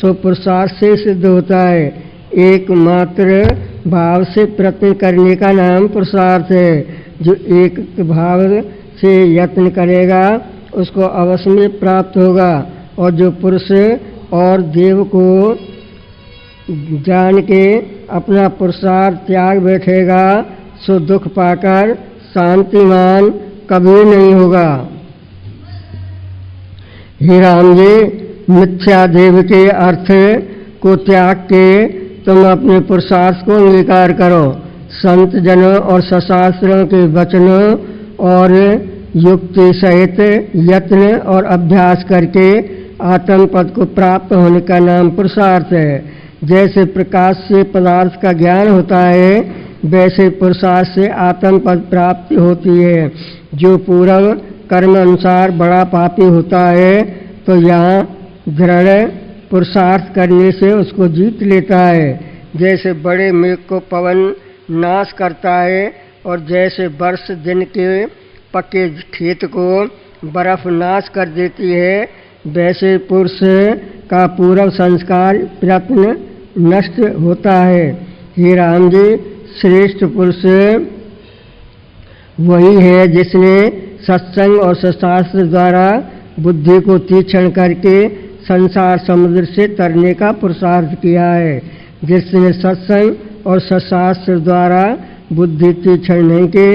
तो पुरुषार्थ से सिद्ध होता है। एकमात्र भाव से प्रयत्न करने का नाम पुरुषार्थ है। जो एक भाव से यत्न करेगा उसको अवश्य में प्राप्त होगा, और जो पुरुष और देव को जान के अपना पुरुषार्थ त्याग बैठेगा सो दुख पाकर शांतिमान कभी नहीं होगा। हे राम जी, मिथ्या देव के अर्थ को त्याग के तुम अपने पुरुषार्थ को अंगीकार करो। संत जनों और शास्त्रों के वचनों और युक्ति सहित यत्न और अभ्यास करके आत्म पद को प्राप्त होने का नाम पुरुषार्थ है। जैसे प्रकाश से पदार्थ का ज्ञान होता है, वैसे पुरुषार्थ से आत्म पद प्राप्ति होती है। जो पूर्व कर्म अनुसार बड़ा पापी होता है तो यहाँ दृढ़ पुरुषार्थ करने से उसको जीत लेता है। जैसे बड़े मेघ को पवन नाश करता है और जैसे वर्ष दिन के पक्के खेत को बर्फ नाश कर देती है, वैसे पुरुष का पूर्व संस्कार प्रयत्न नष्ट होता है। हे राम जी, श्रेष्ठ पुरुष वही है जिसने सत्संग और शास्त्र द्वारा बुद्धि को तीक्ष्ण करके संसार समुद्र से तरने का पुरुषार्थ किया है। जिसने सत्संग और शास्त्र द्वारा बुद्धि तीक्ष्ण नहीं के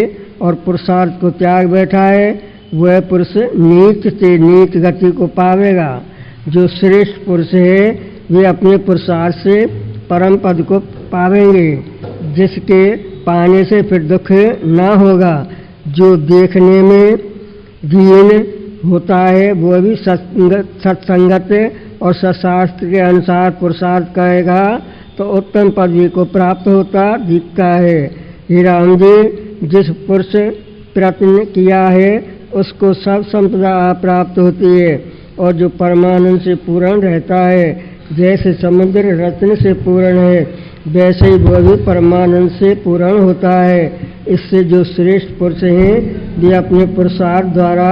और पुरुषार्थ को त्याग बैठा है, वह पुरुष नीच से नीच गति को पावेगा। जो श्रेष्ठ पुरुष है वे अपने पुरुषार्थ से परम पद को पावेंगे, जिसके पाने से फिर दुख न होगा। जो देखने में दीन होता है वह भी सत्संगत और शास्त्र के अनुसार पुरुषार्थ करेगा तो उत्तम पदवी को प्राप्त होता दिखता है। हे राम जी, जिस पुरुष प्रयत्न किया है उसको सब संपदा प्राप्त होती है, और जो परमानंद से पूर्ण रहता है, जैसे समुद्र रत्न से पूर्ण है वैसे ही वह भी परमानंद से पूर्ण होता है। इससे जो श्रेष्ठ पुरुष हैं वे अपने पुरुषार्थ द्वारा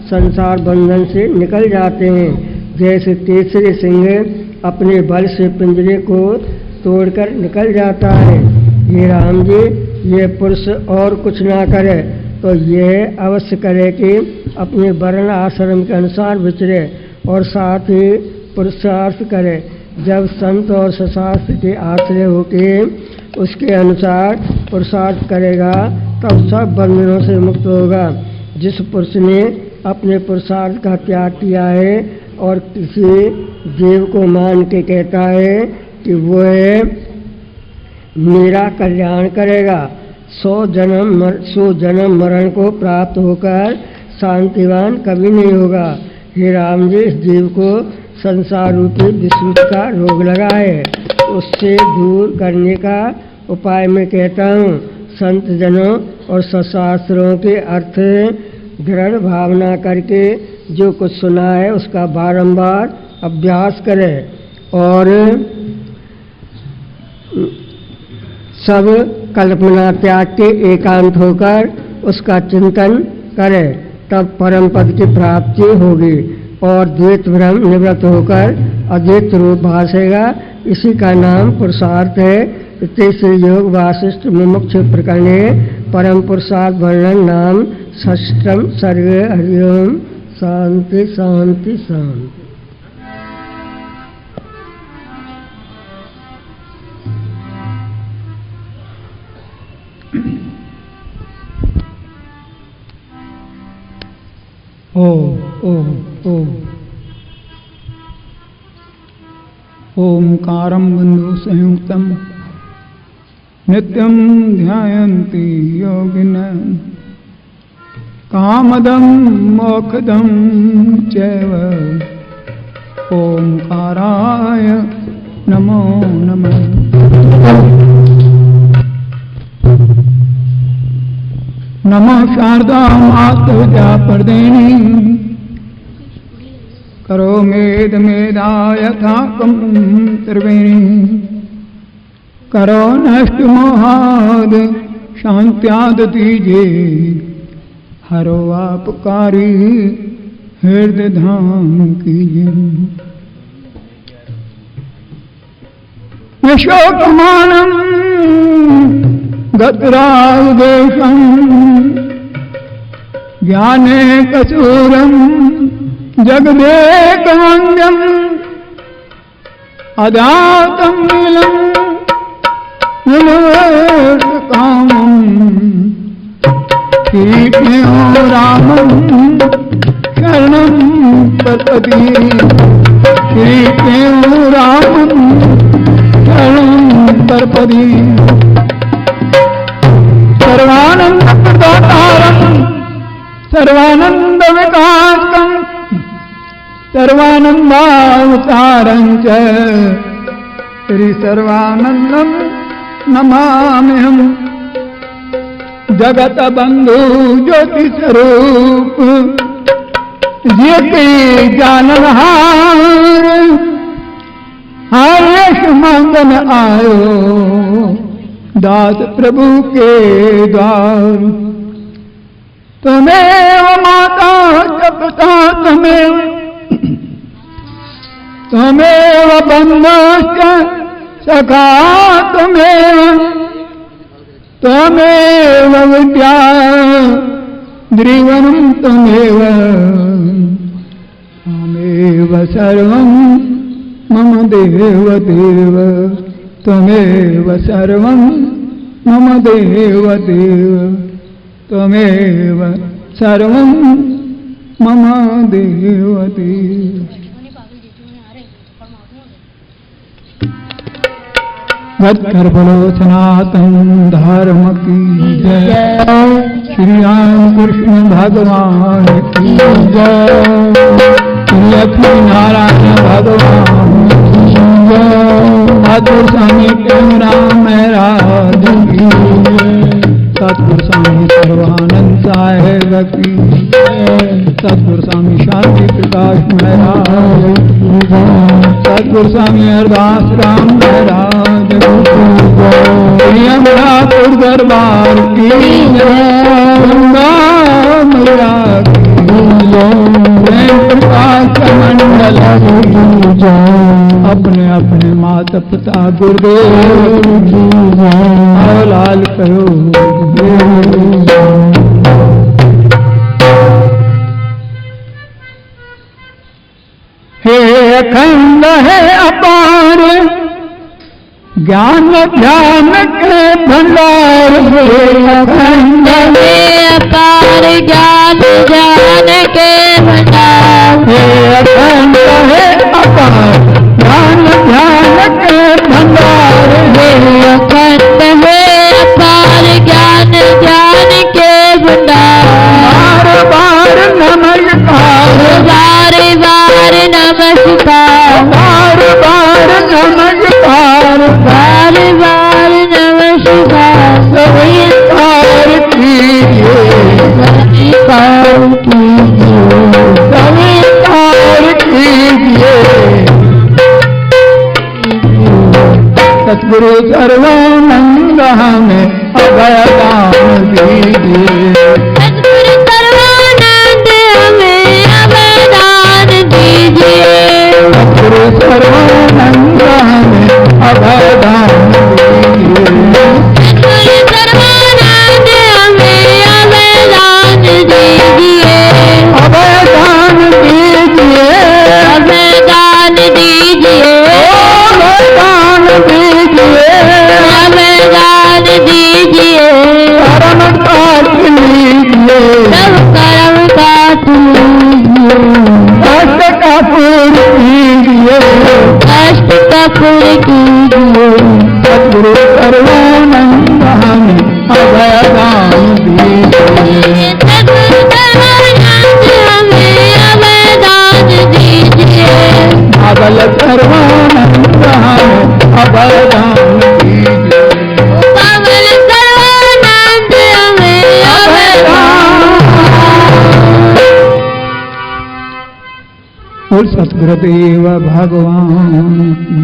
संसार बंधन से निकल जाते हैं। जैसे केसरी सिंह अपने बल से पिंजरे को तोड़कर निकल जाता है। ये राम जी, ये पुरुष और कुछ ना करे तो यह अवश्य करे कि अपने वर्ण आश्रम के अनुसार विचरे और साथ ही पुरुषार्थ करे। जब संत और शास्त्र के आश्रय होके उसके अनुसार पुरुषार्थ करेगा तब सब बंधनों से मुक्त होगा। जिस पुरुष ने अपने पुरुषार्थ का त्याग किया है और किसी देव को मान के कहता है कि वह मेरा कल्याण करेगा, 100 जन्म मरण को प्राप्त होकर शांतिवान कभी नहीं होगा। हे राम जी, इस जीव को संसार रूपी विश्व का रोग लगा है, उससे दूर करने का उपाय मैं कहता हूँ। संत जनों और शास्त्रों के अर्थ दृढ़ भावना करके जो कुछ सुना है उसका बारंबार अभ्यास करे और सब कल्पना त्याग के एकांत होकर उसका चिंतन करे, तब परम पद की प्राप्ति होगी और द्वैत भ्रम निवृत्त होकर अद्वैत रूप भासेगा। इसी का नाम पुरुषार्थ है। श्री योग वासिष्ठ मुमुक्ष प्रकरणे परम पुरुषार्थ वर्णन नाम षष्ठम सर्वे हरि ओम। शांति शांति शांति। ओंकारं बंधु संयुक्तं नित्यं ध्यायन्ति योगिनः कामदं मोक्षदं चैव। ओंकाराय नमो नमः। नमः शारदा मातु विद्याप्रदेनी करो मेद मेदाय थाकम त्रिवेणी करो नष्ट मोहाद शांत्याद दीजे हरो आपकारी हृदय धाम कीजिए। यशोकमानं गतरागदेशं ज्ञाने कसूरं जगदेकवन्द्यम् अजातं नीलं कामम् किरीटो रामं शरणं प्रपदि किरीटो रामं शरणं प्रपदि सर्वानन्दप्रदातारं सर्वानन्दविकासकं सर्वानन्दावतारं च श्री सर्वानन्दं नमाम्यहम् जगत बंधु ज्योति स्वरूप ज्योति जाननहार हर्ष मंगन आयो दास प्रभु के द्वार तुम्हें माता जपता तुम्हें बंधुश्च सखा त्वमेव विद्या द्रिवनं त्वमेव त्वमेव सर्वं मम देव देव त्वमेव सर्वं मम देव देव त्वमेव सर्वं मम देव देव। गर्भलो सनातन धर्म की जय श्री राम कृष्ण भगवान की जय श्री लक्ष्मी नारायण भगवान की जय सतगुरु स्वामी राम महाराज की सतगुरु स्वामी सर्वानंद साहेब की सतगुरु स्वामी शांति प्रकाश महाराज सतगुरु स्वामी अरदास राम महाराज यमुनापुर दरबार की प्रकाश मंडल अपने अपने माता पिता गुरुदेव लाल करो। हे अखंड है अपार ज्ञान ध्यान के भंडार अखंड है अपार ज्ञान ध्यान के भंडार हे अखंड है अपार ज्ञान ध्यान के भंडार हे अखंड है अपार ज्ञान ध्यान के भंडार बार नमस्कार बार बार नमस्कार बार बार नमस्कार बार बार नमस्कार स्वीकार कीजिए स्वीकार कीजिए सतगुरु सर्वानंद हमें अभय दान दीजिए सतगुरु सर्वानंद हमें अभय दान दीजिए सतगुरु सर्वानंद हमें अभय दान दीजिए सतगुरु सर्वानंद हमें अभय दान दीजिए अभय दान दीजिए अभय दान दीजिए अभय दान दीजिए अभय दान दीजिए कर्म काट लीजिए सब कर्म काट लीजिए कष्ट का पूर्ण कीजिए कष्ट का पूर्ण कीजिए सतगुरु सर्वानंद हमें अभय दान दीजिए सतगुरु सर्वानंद हमें अभय दान दीजिए अबल सर्वानंद हमें अभय दान दीजिए पवन सर्वानंद हमें अभय दान बोल सतगुरुदेव भगवान की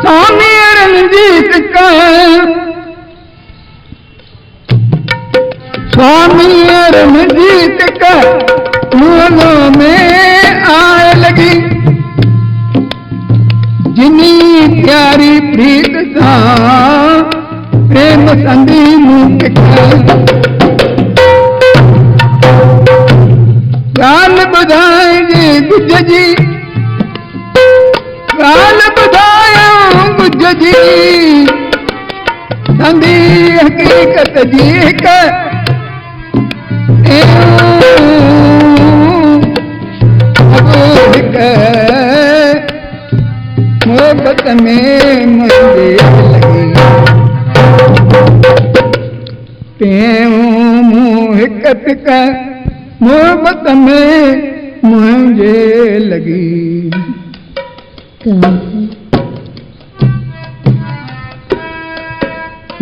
स्वामी रणजीत का स्वामी रणजीत का फूलों में आए लगी, जिनी प्यारी प्रीत सा प्रेम संधि मुख गाल बधाएंगे गुज जी, गाल बधाया गुज जी, संधि हकीकत जी का मोहब्बत में मुझे लगी, मोहब्बत का मोहब्बत में मुझे लगी।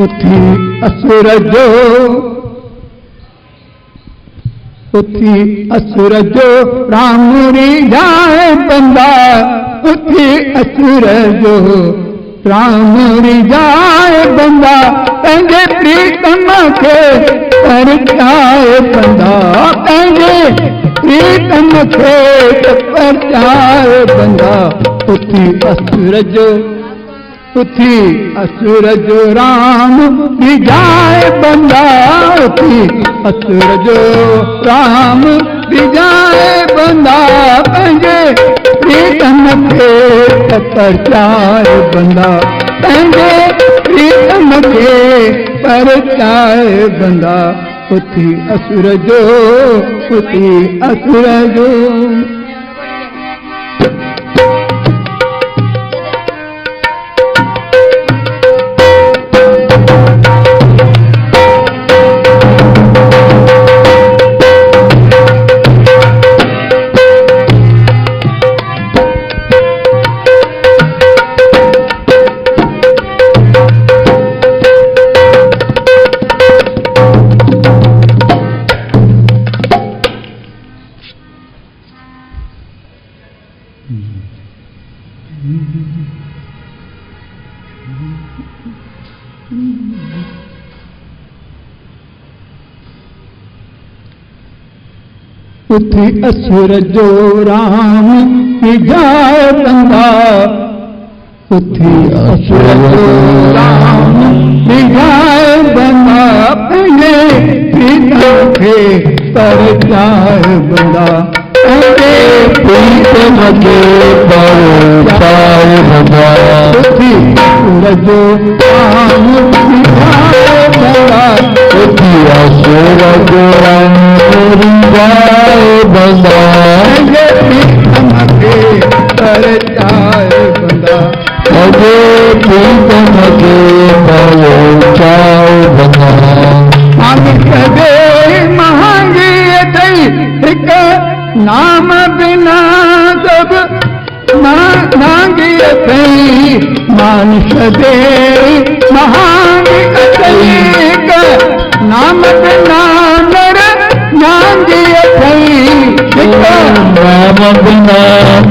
उठी असुर जो, उठी असुर जो राम री जाए बंदा, उठी असुर जो राम री जाए बंदा, पंहिंजे प्रीतम खे परचाए बंदा, पंहिंजे प्रीतम खे परचाए बंदा। उठी असुर जो, उठी असुर जो राम री जाए बंदा, उठी असुर जो राम री जाए बंदा, पंहिंजे प्रीतम खे परचाए बंदा, पंहिंजे प्रीतम खे परचाए बंदा। उठी असुर जो, उठी असुर जो। उठी असुर जो राम की जाए बंदा, उठी असुर जो राम की जाए बंदा, पहले प्रीतम खे परचाए बंदा, पहले प्रीतम खे परचाए बंदा। उठी असुर जो राम की जाए बंदा, उठी असुर जो राम की जाए बंदा, पंहिंजे प्रीतम खे परचाए बंदा, पंहिंजे प्रीतम खे परचाए बंदा। मांग दे महांगी अथई हिक नाम बिना सब मांगी अथई, मानुष दे महांगी अथई हिक नाम बिना नर नांगी अथई, हिक नाम बिना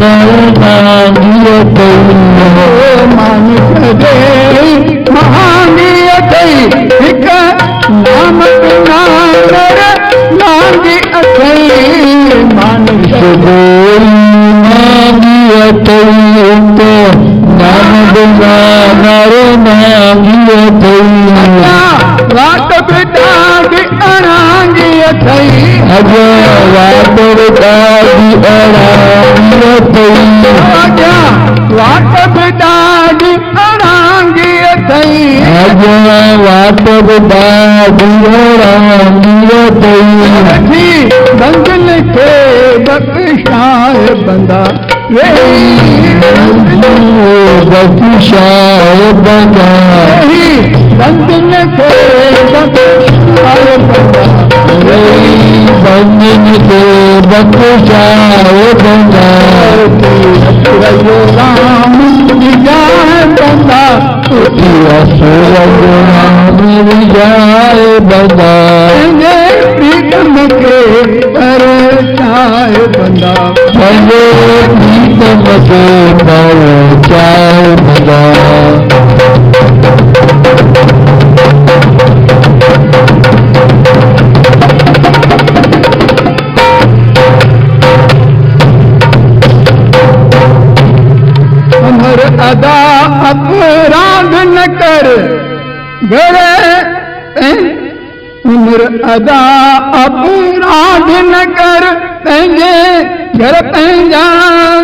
नर नांगी अथई, मानुष दे महांगी अथई हिक नाम बिना नर नांगी अथई, मानुष दे नांगी अथई हिक नाम बिना नर नांगी अथई, वाट बिटागी अणांगी अथई, अॻियां वाट बिटागी अणांगी अथई, अॻियां वाट बिटागी अणांगी अथई, अॻियां वाट बिटागी अणांगी अथई, बंदन खे बख़्शाए बंदा, बख़्शाए बंदा, बंदन खे बख़्शाए बंदा, बंदन खे बख़्शाए बंदा। असुर जो राम की जाए बंदा, उठी असुर जो राम की जाए बंदा, पंहिंजे प्रीतम खे परचाए बंदा, पंहिंजे प्रीतम खे परचाए बंदा। कर घर उम्र अदा अपराध न कर पंहिंजे घर पंहिंजा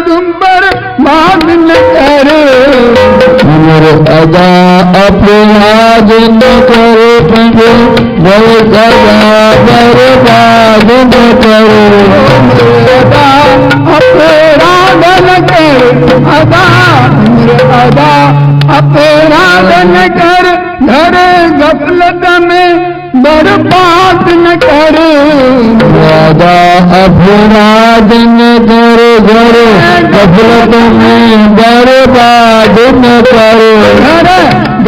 दुंबर बाद न कर उम्र अदा अपराध न कर पंहिंजे घर बर्बाद न कर उम्र अदा अपराध न कर अदा उम्र अदा अपराध न कर घर गफलत में बर्बाद न कर वादा अपराध न कर घर गफलत में बर्बाद न कर घर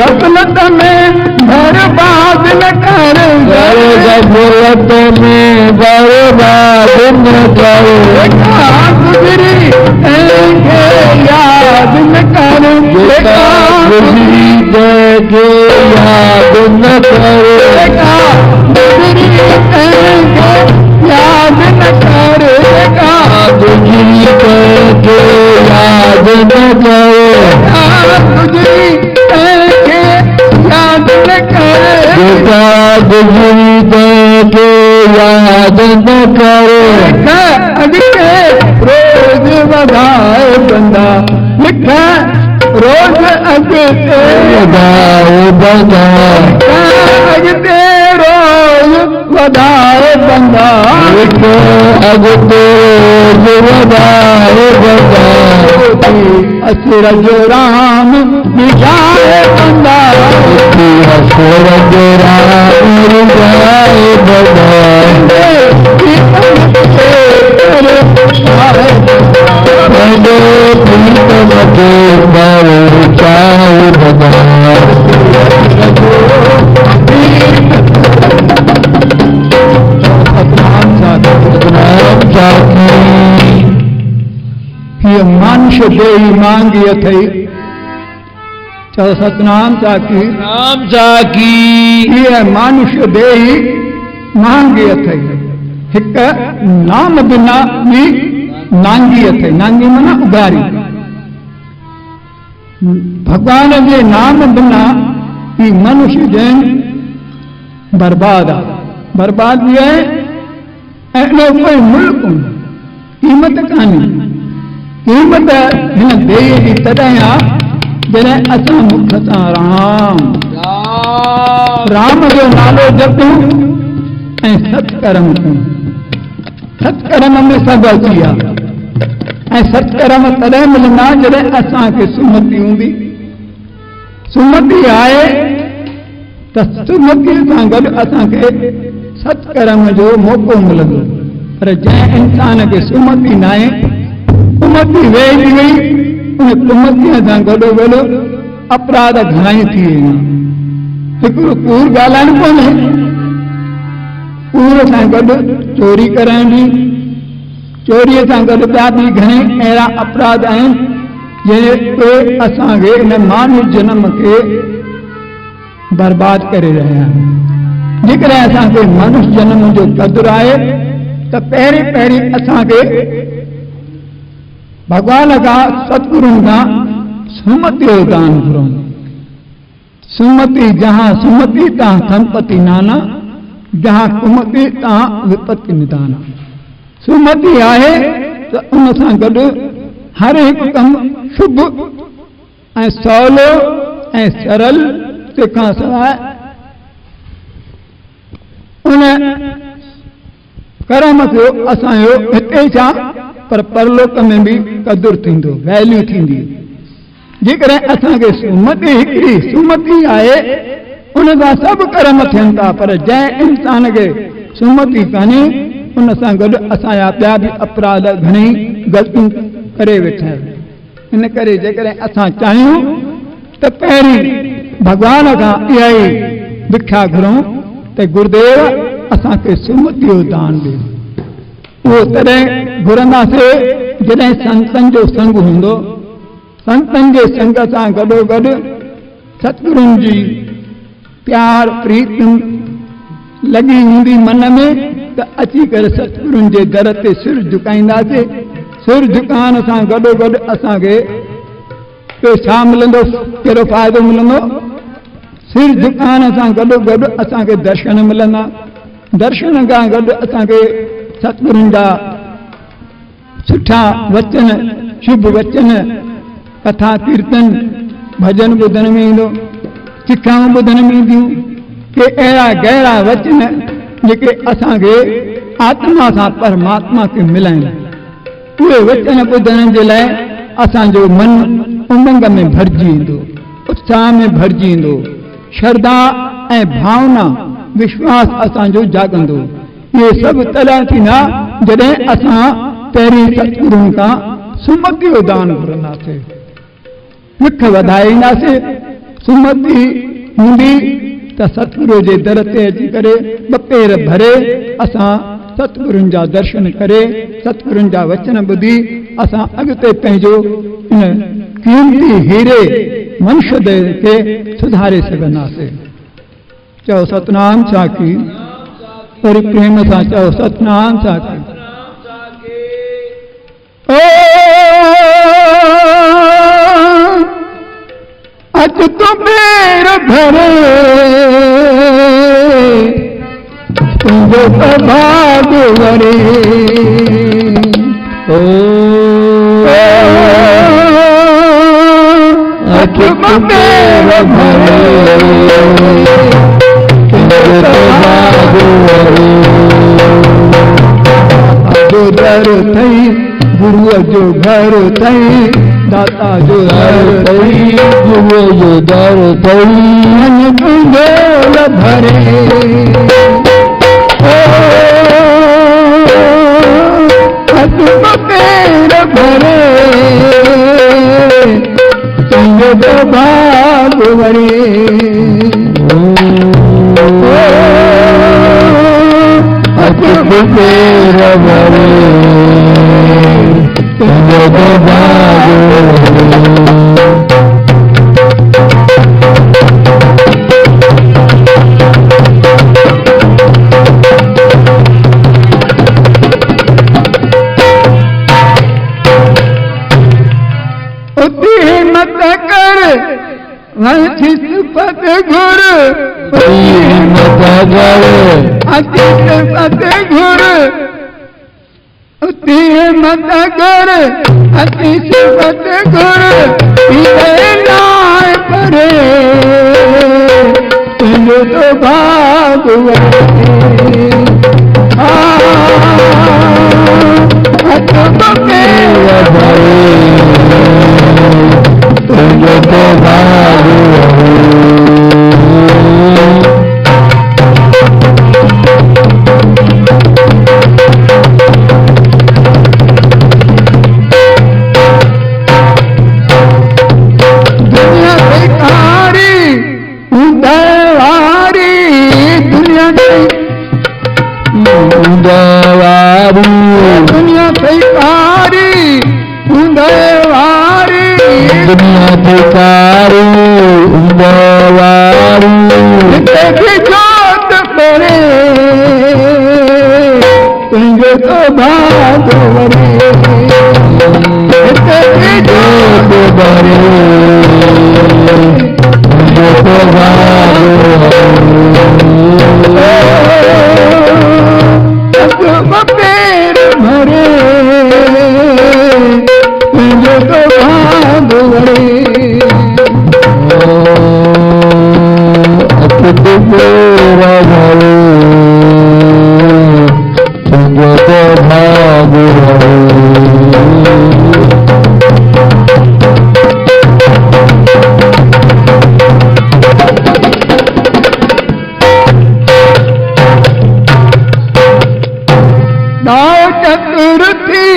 गफलत में बर्बाद न कर घर गफलत में बर्बाद न कर गुजरी याद न कर गुजरी के याद न कर याद न करेगा गुजरी के याद न करेगा गुजरी के याद न करेगा गुजरी के याद न करेगा अगते रोज वधाए बंदा लिखा रोज अगते वधाए बंदा अगते रोज वधाए बंदा अगते रोज वधाए बंदा असुर जो राम विजाए बंदा असुर जो राम विजाए बंदा प्रीतम के बल चाहे बंदा मनुष्य देही मांगी अथई चलो सतनाम चाकी नाम जाकी ये मनुष्य देही मांगी अथई हिक नाम बिना भी नांगी अथई नांगी माना उगारी भगवान जे नाम बिना ही मनुष्य जन बर्बाद आहे बर्बाद भी है ऐं कोई मुल्क कीमत कान्हे कीमत हिन देह जी तॾहिं आहे जॾहिं असां मुख सां राम जो नालो जपूं ऐं सत्कर्म कयूं सत्कर्म में सभु अची विया ऐं सत्कर्म तॾहिं मिलंदा जॾहिं असांखे सुमति हूंदी सुमति आहे त सुमतीअ सां गॾु असांखे सत्कर्म जो मौक़ो मिलंदो पर जंहिं इंसान खे सुमति न आहे कुमति वेही वई उन कुमतीअ सां गॾोगॾु अपराध घणाई थी वेंदा हिकिड़ो कूड़ ॻाल्हाइण कोन्हे कूड़ सां गॾु चोरी करण जी चोरीअ सां गॾु ॿिया बि घणे अहिड़ा अपराध आहिनि जेके असांखे इन मानव जनम खे बर्बाद करे रहिया आहिनि जेकॾहिं असांखे मनुष्य जनम जो क़दुरु आहे त पहिरीं पहिरीं असांखे भगवान खां सतगुरुनि खां सुमति जो दान घुरूं सुमति जहां सुमति तहां संपत्ति नाना जहां कुमति तहां विपत्ति निदान सुमति आहे त उन सां गॾु हर हिकु कमु शुभ ऐं सवलो ऐं सरल तंहिंखां सवाइ उन कर्म जो असांजो हिते छा पर परलोक में भी कदुर थींदो वैल्यू थींदी जेकॾहिं असांखे सुमति हिकिड़ी सुमति आहे उन सां सभु कर्म थियनि था पर जंहिं इंसान खे सुमति कान्हे उन सां गॾु असांजा ॿिया बि अपराध घणेई ग़लतियूं करे वेठा आहिनि इन करे जेकॾहिं असां चाहियूं त पहिरीं भगवान खां इहा ई भिख्या घुरूं त गुरुदेव असांखे सुमति जो दान ॾियो उहो तॾहिं घुरंदासीं जॾहिं संतनि जो संग हूंदो संतनि जे संग सां गॾोगॾु सतगुरुनि जी प्यार प्रीत लॻी हूंदी मन में त अची करे सतगुरुनि जे दर ते सिर झुकाईंदासीं सिर झुकाइण सां गॾोगॾु असांखे छा मिलंदो कहिड़ो फ़ाइदो मिलंदो सिर झुकाइण सां गॾोगॾु असांखे दर्शन मिलंदा, दर्शन खां गॾु असांखे सतगुरुनि जा सुठा वचन, शुभ वचन, कथा कीर्तन, भजन ॿुधण में ईंदो, सिखाऊं ॿुधण में ईंदियूं, के अहिड़ा गहरा वचन जेके असांखे आत्मा सां परमात्मा खे मिलाइनि। उहे वचन ॿुधण जे लाइ असांजो मन उमंग में भरिजी ईंदो, उत्साह में भरिजी ईंदो, श्रद्धा ऐं भावना, विश्वास असांजो जाॻंदो। इहे सभु तॾहिं थींदा जॾहिं असां पहिरीं सतगुरुनि खां सुमति जो दान घुरंदासीं, विख वधाईंदासीं। सुमति हूंदी त सतगुरू जे दर ते अची करे ॿ पेर भरे असां सतगुरुनि जा दर्शन करे, सतगुरुनि जा वचन ॿुधी असां अॻिते पंहिंजो इन कीमती हीरे मनुष्य देह खे सुधारे सघंदासीं। चओ सतनाम साखी, वरी प्रेम सां चओ सतनाम साखी। ओ अच तो पेर भरे तुझो तो भाग वरे। ओ अच तो पेर भरे तुझो तो भाग वरे। अजो दर थई गुरुअ जो घर थई, दाता जो दर थई, गुरुअ जो दर थई, मन गुंडोल भरे। ओ अतुम पेर भरे तुझो तो भाग वरे। अतुम पेर भरे तुझो तो भाग वरे। मत कर वंचित पद घुर, मत कर अचित पद घुर, मत कर अचित पद घुर, नाय परे तुझो तो भाग वरे। अतुम पेर भरे तुझो तो भाग वरे। दुनिया बेकारी उदयवारी, दुनिया उदयवारी, दुनिया बेकारी उदयवारी, दुनिया बेकारी उदयवारी। देखी जोत परे तुझो तो भाग वरे। देखी जोत परे तुझो तो भाग वरे। अतुम पेर भरे तुझो तो भाग वरे। अतुम पेर भरे तुझो तो भाग वरे। दाव चतुर्थी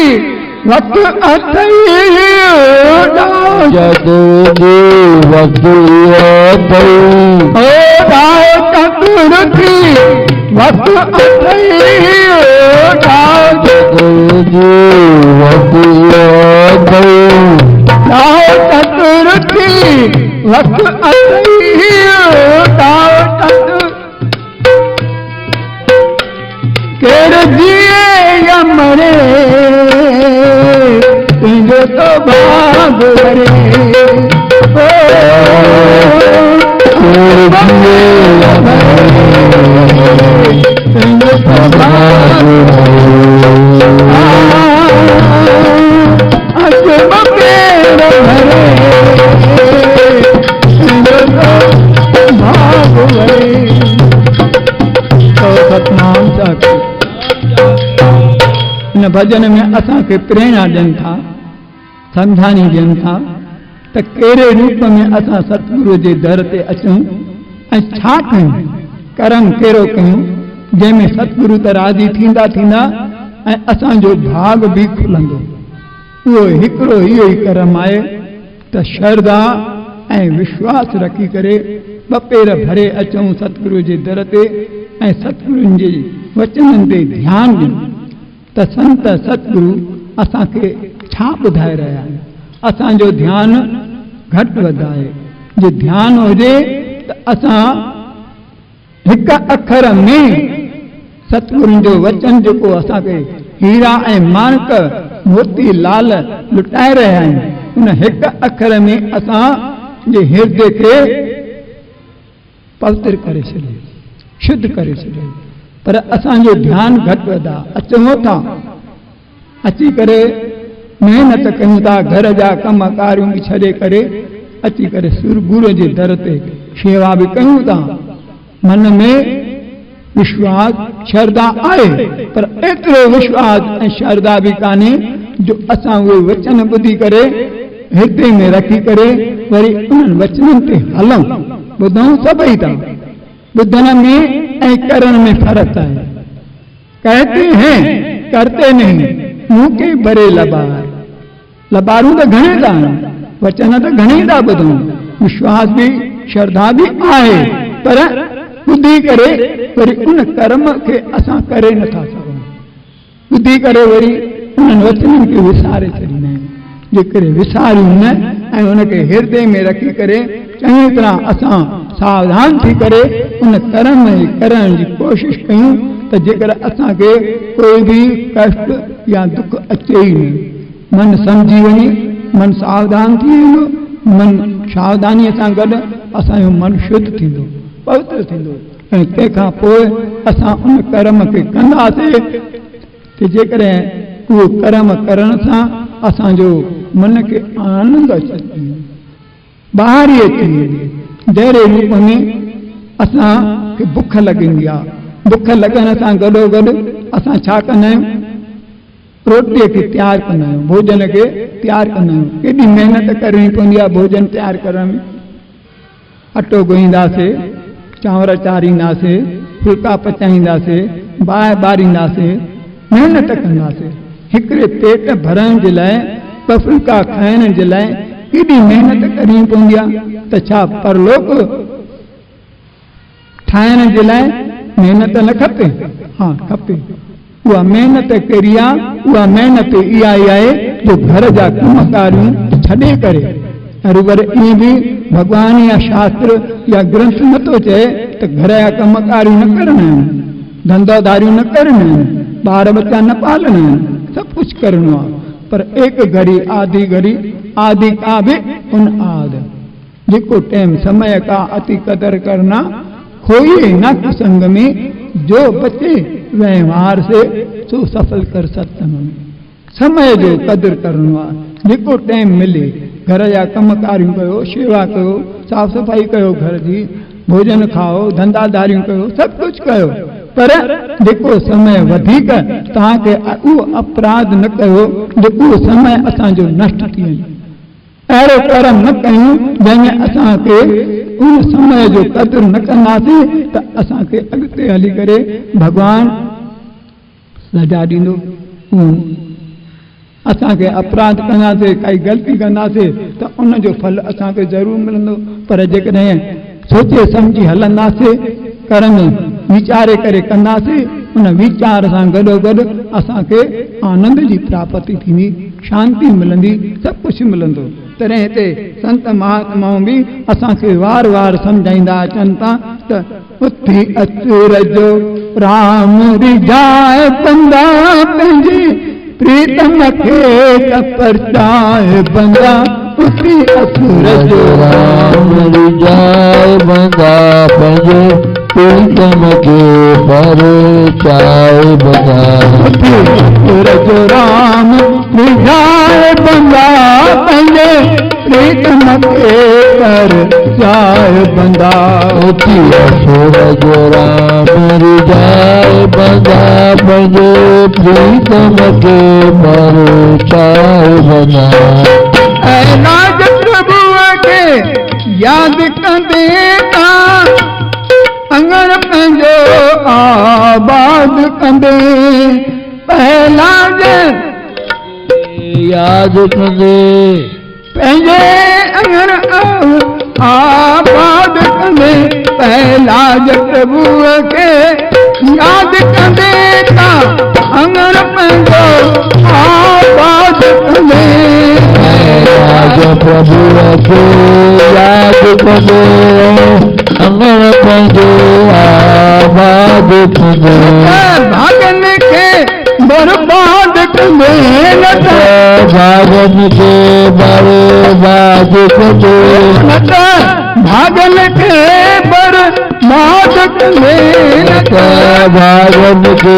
वक्त अथई, दाव चतुर्थी वक्त अथई, ओ दाव चतुर्थी वक्त अथई, दाव चतुर्थी वक्त अथई, दाव चतुर्थी वक्त अथई, दाव चतुर्थी केर जिए या मरे तुझो तो भाग वरे। ओ इन भजन में असांखे प्रेरणा ॾियनि था, सम्झाणी ॾियनि था त कहिड़े रूप में असां सतगुरु जे दर ते अचूं ऐं छा कयूं, कर्म कहिड़ो कयूं जंहिंमें सतगुरु त राज़ी थींदा थींदा ऐं असांजो भाग बि खुलंदो। उहो हिकिड़ो इहो ई कर्म आहे त श्रद्धा ऐं विश्वास रखी करे ॿ पेर भरे अचूं सतगुरु जे दर ते ऐं सतगुरुनि जे वचननि ते ध्यानु ॾियूं त संत सतगुरु असांखे छा ॿुधाए रहिया आहिनि। असांजो ध्यानु घटि वधि आहे, जे ध्यानु हुजे त असां हिकु अखर में सतगुरुनि जो वचन जेको असांखे हीरा ऐं माणक मोती लाल लुटाए रहिया आहिनि, उन हिकु अखर में असां जे हिर्दे खे पवित्र करे छॾे, शुद्ध करे छॾे। पर असांजो ध्यानु घटि वधि आहे। अचूं था, अची करे महिनत कयूं था, घर जा कम कारियूं बि छॾे करे अची करे गुरू जे दर ते शेवा बि कयूं था। मन में विश्वास श्रद्धा आहे, पर एतिरो विश्वास ऐं श्रद्धा बि कान्हे जो असां उहे वचन ॿुधी करे हिर्दे में रखी करे वरी उन्हनि वचननि ते हलूं। ॿुधूं सभई था, ॿुधण में ऐं करण में फर्क है। कहते हैं करते नहीं, मुंह के बड़े लबार, लबारू तो घणे था, वचन तो घणे था ॿुधूं, विश्वास भी श्रद्धा भी आहे, पर ॿुधी करे वरी उन कर्म के असां करे नथा सघूं। ॿुधी करे वरी उन्हनि वचननि खे विसारे छॾींदा आहियूं। जेकॾहिं विसारियूं न ऐं उनखे हिर्दे में रखी करे चङी तरह असां सावधान थी करे उन कर्म करण जी कोशिश कयूं त जेकर असांखे कोई भी कष्ट या दुख अचे ई न, मन सम्झी वञे, मन सावधान थी वेंदो, मन सावधानीअ सां गॾु असांजो मन शुद्ध थींदो, पवित्र थींदो ऐं तंहिंखां पोइ असां उन कर्म खे कंदासीं त जेकॾहिं उहो कर्म करण सां असांजो मन खे आनंद अचे, ॿाहिरि अची वेंदी। जहिड़े रूप में असांखे बुख लॻंदी आहे, बुख लॻण सां गॾोगॾु असां छा कंदा आहियूं, रोटीअ खे तयारु कंदा आहियूं, भोजन खे तयारु कंदा आहियूं। केॾी महिनत करणी पवंदी आहे भोजन तयारु करण में। अटो ॻोहींदासीं, चांवर चाढ़ींदासीं, फुल्का पचाईंदासीं, बाहि ॿारींदासीं, महिनत कंदासीं। हिकिड़े पेट भरण जे लाइ, ॿ फुल्का खाइण जे लाइ केॾी महिनत करणी पवंदी आहे। त छा परलोक ठाहिण जे लाइ महिनत न खपे? हा खपे। उहा महिनत कहिड़ी आहे? उहा महिनत इहा ई आहे जो घर जा कम कारियूं छॾे करे, वरी ईअं बि भॻवान या शास्त्र या ग्रंथ नथो चए त घर जा कम कारियूं न करणा आहिनि, धंधोदारियूं न करणियूं आहिनि, ॿार बच्चा न पालणा आहिनि, सभु कुझु करणो आहे। पर एक घड़ी आधी घड़ी आदि का भी उन आद, जिको टाइम समय का अति कदर करना, खोइए न कुसंग में, जो बचे व्यवहार से सो सफल कर सत्संग में। समय जो कदर करणो आहे, जेको टाइम मिले घर जा कम कारियूं कयो, शेवा कयो, साफ़ सफ़ाई कयो, घर जी भोजन खाओ, धंधादारियूं कयो, सभु कुझु कयो, पर जेको समय वधीक तव्हांखे उहो अपराध न कयो जो उहो समय असांजो नष्ट थी वञे। अहिड़ो कर्म न कयूं जंहिंमें असांखे उन समय जो क़दुरु न कंदासीं त असांखे अॻिते हली करे भॻवानु सजा ॾींदो। असांखे अपराध कंदासीं, काई ग़लती कंदासीं त उनजो फल असांखे ज़रूरु मिलंदो। पर जेकॾहिं सोचे सम्झी हलंदासीं, कर्म वीचारे करे कंदासीं, उन वीचार सां गॾोगॾु असांखे आनंद जी प्राप्ति थींदी, शांती मिलंदी, सभु कुझु मिलंदो। तॾहिं हिते संत महात्माऊं बि असांखे वार वार सम्झाईंदा अचनि था त उथी अचुर जो राम रिझाए बंदा पंहिंजी प्रीतम के परचाए बंदा उसी असुर जो राम रिजाए बंदा पंजे प्रीतम के पर चाय बंदा असुर जो राम रिजाए बंदा पंजे प्रीतम के पर चाय बंदा उसी असुर जो राम रिजाए बंदा पंजे प्रीतम के पर चाय बंदा नाज प्रभु के याद कंदे ता अंगण पंहिंजो आबाद कंदे पहला याद कंदे पंहिंजे अंगण आबाद कंदे पहला प्रभु के याद कंदे ता अंगण पंहिंजो आबाद कंदे राज प्रभु के याद कंदे अंगण पंहिंजो आबाद कंदे भागन के बर्बाद कंदे भागन के बर्बाद कंदे भागन के बर्बाद कंदे भागन के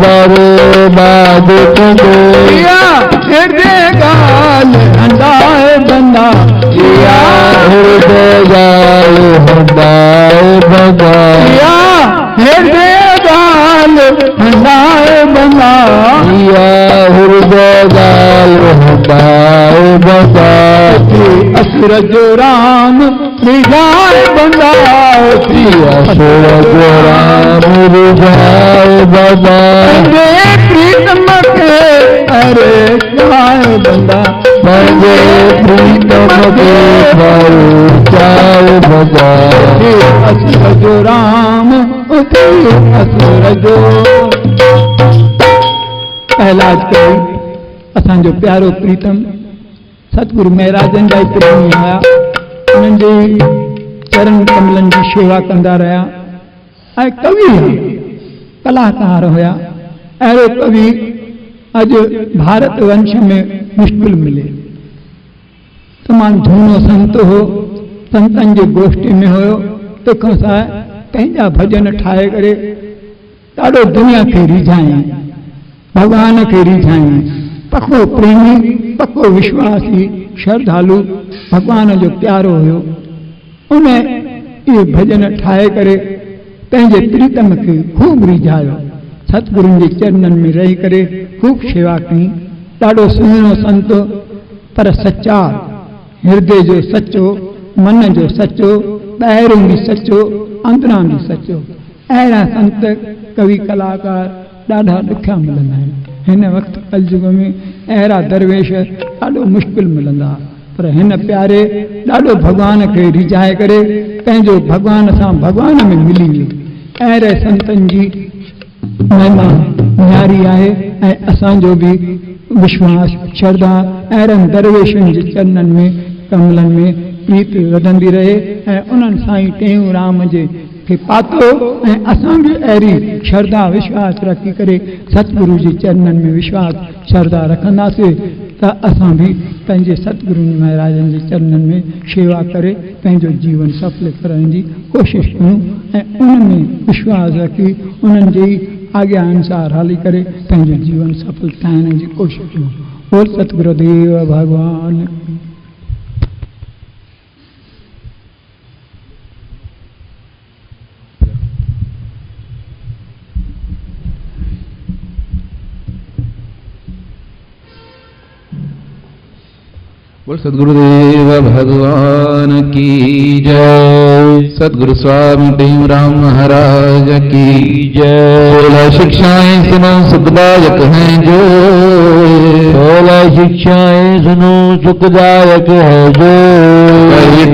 बर्बाद कंदे हृदय गाल हंडाए बंदा हृदय गाल हंडाए बंदा हृदय गाल हंडाए बंदा हृदय गाल हंडाए बंदा असुर जो राम रिजाए बंदा असुर जो राम रिजाए बंदा प्रीतम के अरे चाय बंदा पंजे प्रीतम के पर चाय बंदा असुर जो राम असुर जो पहला कई असांजो प्यारो प्रीतम सतगुरु महाराजन जा प्रेमी हुआ उन्हनि जे चरण कमलनि जी शेवा कंदा रहिया ऐं कवि कलाकार हुया अहिड़ो कवि अॼु भारत वंश में मुश्किल मिले तमामु झूनो संत हो संतनि जी गोष्ठी में हुयो तंहिंखां सवाइ पंहिंजा भॼन ठाहे करे ॾाढो दुनिया खे रिझाई भॻवान खे रिझाई पको प्रेमी पको विश्वासी श्रद्धालु भॻवान जो प्यारो हुयो उन इहे भॼन ठाहे करे पंहिंजे प्रीतम खे ख़ूब रिझायो सतगुरुनि जे चरणनि में रही करे ख़ूब शेवा कई ॾाढो सुहिणो संत पर सच्चा हृदय जो सचो मन जो सचो ॿाहिरों बि सचो अंदरां बि सचो अहिड़ा संत कवि कलाकार ॾाढा ॾुखिया मिलंदा आहिनि हिन वक़्तु कलयुग में अहिड़ा दरवेश ॾाढो मुश्किल मिलंदा पर हिन प्यारे ॾाढो भॻवान खे रिझाए करे पंहिंजो भॻवान सां भॻवान में मिली वियो अहिड़े संतनि जी महिमा न्यारी आहे ऐं असांजो बि विश्वास श्रद्धा अहिड़नि दरवेशनि जे चरणनि में कमलनि में प्रीत वधंदी रहे ऐं उन्हनि साईं टेऊं राम जे खे पातो ऐं असां बि अहिड़ी श्रद्धा विश्वास रखी करे सतगुरु जे चरणनि में विश्वास श्रद्धा रखंदासीं त असां बि पंहिंजे सतगुरु महाराजनि जे चरणनि में शेवा करे पंहिंजो जीवन सफल करण जी कोशिशि कयूं ऐं उन में विश्वास रखी उन्हनि जे आज्ञा अनुसार हली करे पंहिंजो जीवन सफल ठाहिण जी कोशिशि कयूं बोल सतगुरुदेव भगवान बोल सद्गुरुदेव भगवान की जय। सद्गुरु स्वामी टेऊराम महाराज की जय। 16 शिक्षाएं सुनो सुखदायक हैं जो, 16 शिक्षाएं सुनो सुखदायक है जो,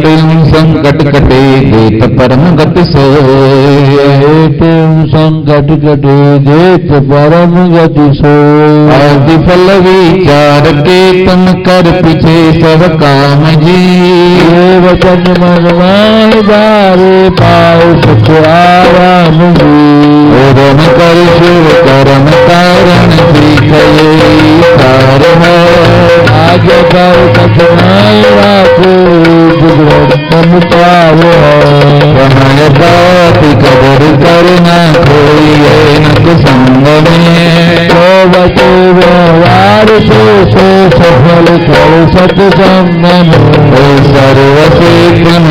टेऊं संकट कटे देत परम गति सोए, टेऊं संकट कटे देत परम गति सोए। आदि फल विचार के तुम कर पीछे सब काम जी, ये वचन मन माय बारे पाओ सुख आराम जी। और न कर शिव कर्म कारण सीखे, भाव समय बात कदर करना कोई नक संग में तो बचो व्यवहार तो सफल कर सत्संग में सर्वसे गुण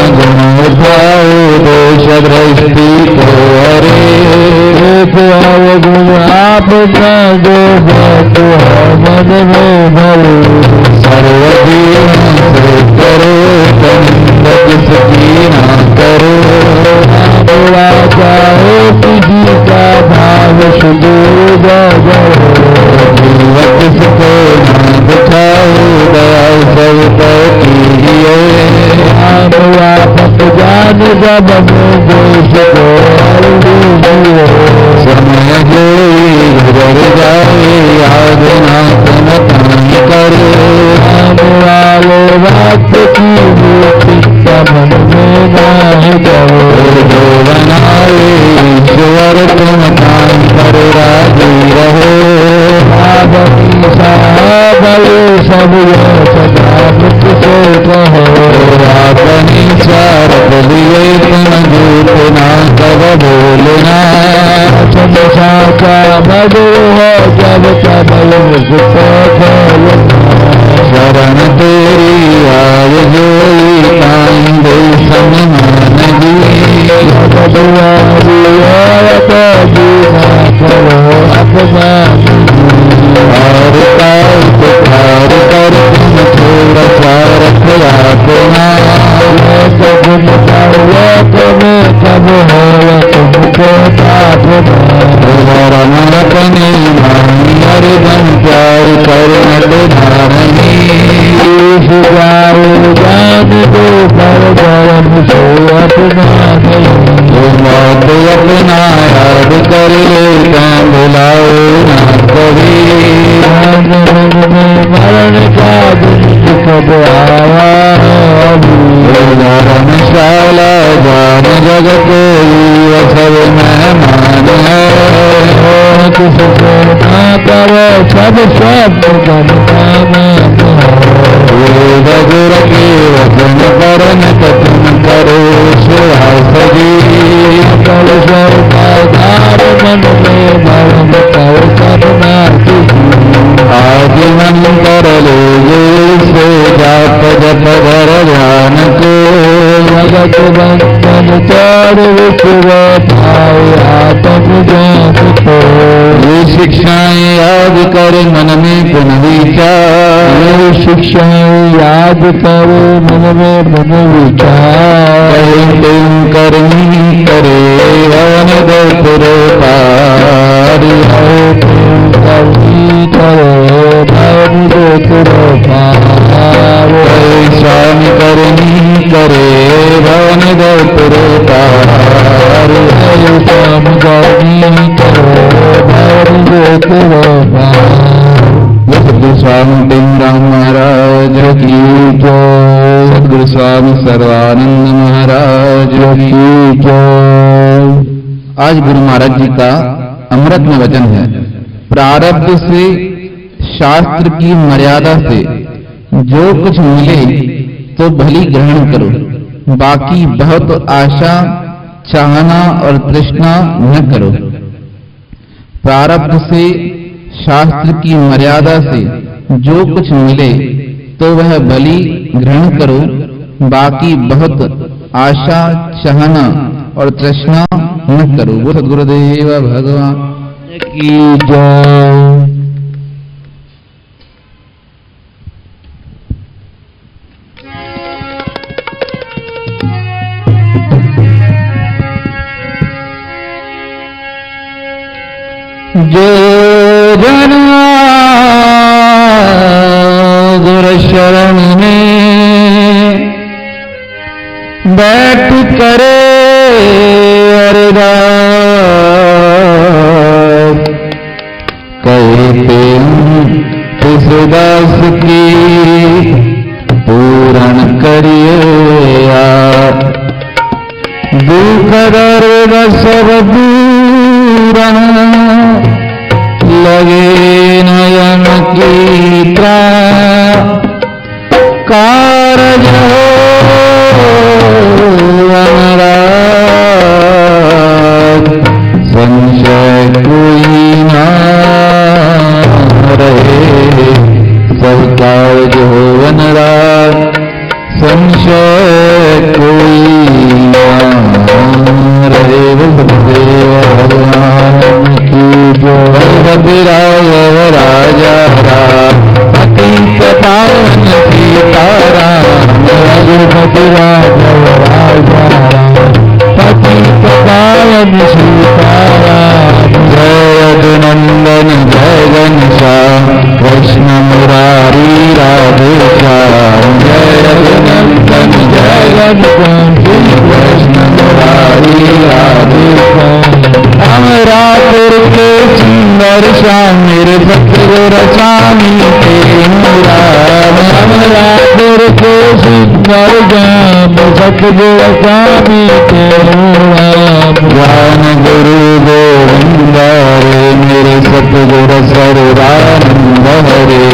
भाव दोष दृष्टि को हरे गुण आप जो मन में भरो सर्वजीवन से करो तनिंदक सकी ना करो बुरा चाहो किसी का भाव सुदूर जीवत सको ना दिखाओ दया सब पर कीजिए आप जान जब दोष को समय जो गुजर जाए याद ना तन करे वाले बात की मन में नहीं करो जो बनाए ईश्वर तुम काम कर राजी रहो बलो सब सदा मुख से कहो अपनी स्वार्थ लिए तुम झूठ ना कर बोलना संसा का बदो हो जब कबल मुझको शरण तेरी आय जोई कांदे समान करो अपमान और कार कर तुम थोड़ा सा रखा अपना कब हो तुमको तुम्हारा अपने हर बन प्यार कर धारणी जान दो पर गरम सो अपना मौत अपना याद कर काम बुलाओ ना कभी मरण का दिन कब आया धर्मशाला जान जगत सब मेहमान है किसको ना करो सब बजुर के वचन करन तुम करो सुहास जी कल सरकार मन में भरम कर सपना आज मन कर लो से जाप जप कर ध्यान को जगत बंधन तोड़ विश्व भाव आत्म ज्ञान को ये शिक्षाएं याद कर मन में पुनः विचार ये शिक्षाएं याद कर मन में पुनः विचार तुम करनी करे वन दो पुरोपार करनी करे भवन दो पुरोपार स्वामी करनी करे भवन दो पुरोपार स्वामी करनी करे भवन दो पुरोपार सदगुरु स्वामी टीमराम महाराज की जय सदगुरु स्वामी सर्वानंद महाराज की जय। आज गुरु महाराज जी का अमृत में वचन है, प्रारब्ध से शास्त्र की मर्यादा से जो कुछ मिले तो भली ग्रहण करो, बाकी बहुत आशा चाहना और तृष्णा न करो। प्रारब्ध से शास्त्र की मर्यादा से जो कुछ मिले तो वह भली ग्रहण करो, बाकी बहुत आशा चाहना और तृष्णा न करो। वो सद्गुरुदेव भगवान की जय। जो जना गुरु शरण में बैठ करे अरदास, कहते इस दास की पूर्ण करिए आप, दुख दर्द सब दूर लगे नयन की कारज हो संशय कोई ना रहे, सब कार्य हो वनराग, संशय कोई ना रहे। वसुदेव भगवान की जय। राजा राम पतित पावन सीताराम, रघुपति राघव राजा राम पतित पावन सीताराम। जय रघुनंदन जय घनश्याम, कृष्ण मुरारी राधे श्याम। जय रघुनंदन जय घनश्याम, कृष्ण मुरारी राधे श्याम। अमरापुर के सुंदर श्याम, मेरे सतगुर स्वामी तेनु राम। अमरापुर के सुंदर श्याम, सतगुर स्वामी तेनु राम। ज्ञान गुरु गोविंद रे, मेरे सतगुर सर्वानंद हरे।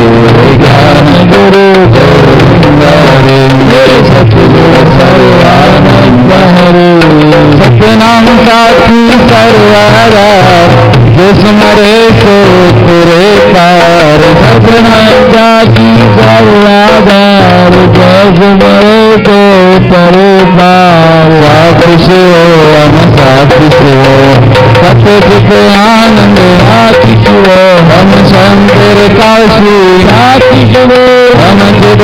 ज्ञान गुरु गोविंद रे, मेरे सतगुर सर्वानंद हरे। सतनाम साथी सर्वरा, जो सुमरे सो तुरे पार। सतनाम साथी सर्वाधार, जो सुमरे सो तुरे पार। साथी शिव हम साथी शिव, सत्य चित आनंद साथी शिव। हम शंकर काशी साथी शिव, हम चिद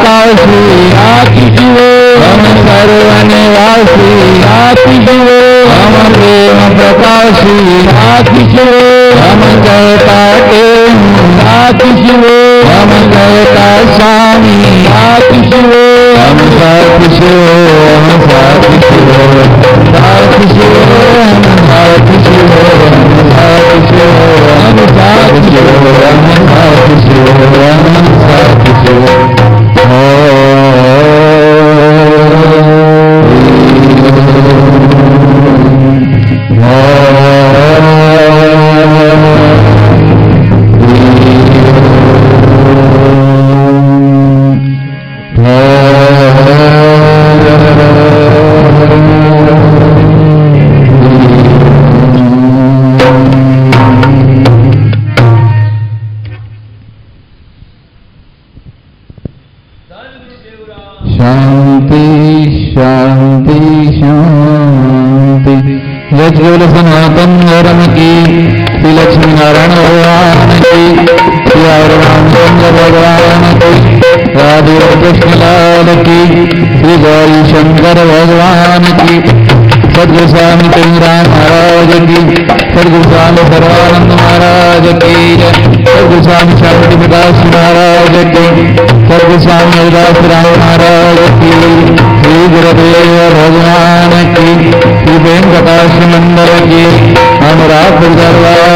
काशी साथी शिव। हम सर्वनिवासी साथी शिव, हम प्रेम प्रकाशी साथी शिव। हम कहता के साथी शिव, हम कहता स्वामी साथी शिव। हम साथी शिव, हम साथी शिव, साथी शिव, हम साथी शिव, हम साथी शिव, हम साथी शिव, हम साथी शिव, हम साथी शिव। सनातन धर्म की, श्री लक्ष्मी नारायण भगवान की, श्री रामचंद्र भगवान की, राधे कृष्ण लाल की, श्री गौरी शंकर भगवान की, सद्गुरु स्वामी तुलसीराम महाराज की, सद्गुरु स्वामी सर्वानंद महाराज की, सद्गुरु स्वामी शांति प्रकाश महाराज की, सद्गुरु स्वामी हरिदास राम महाराज की, श्री गुरुदेव भगवान की, श्री वेंकटाश मंदिर की, अमरापुर दरबार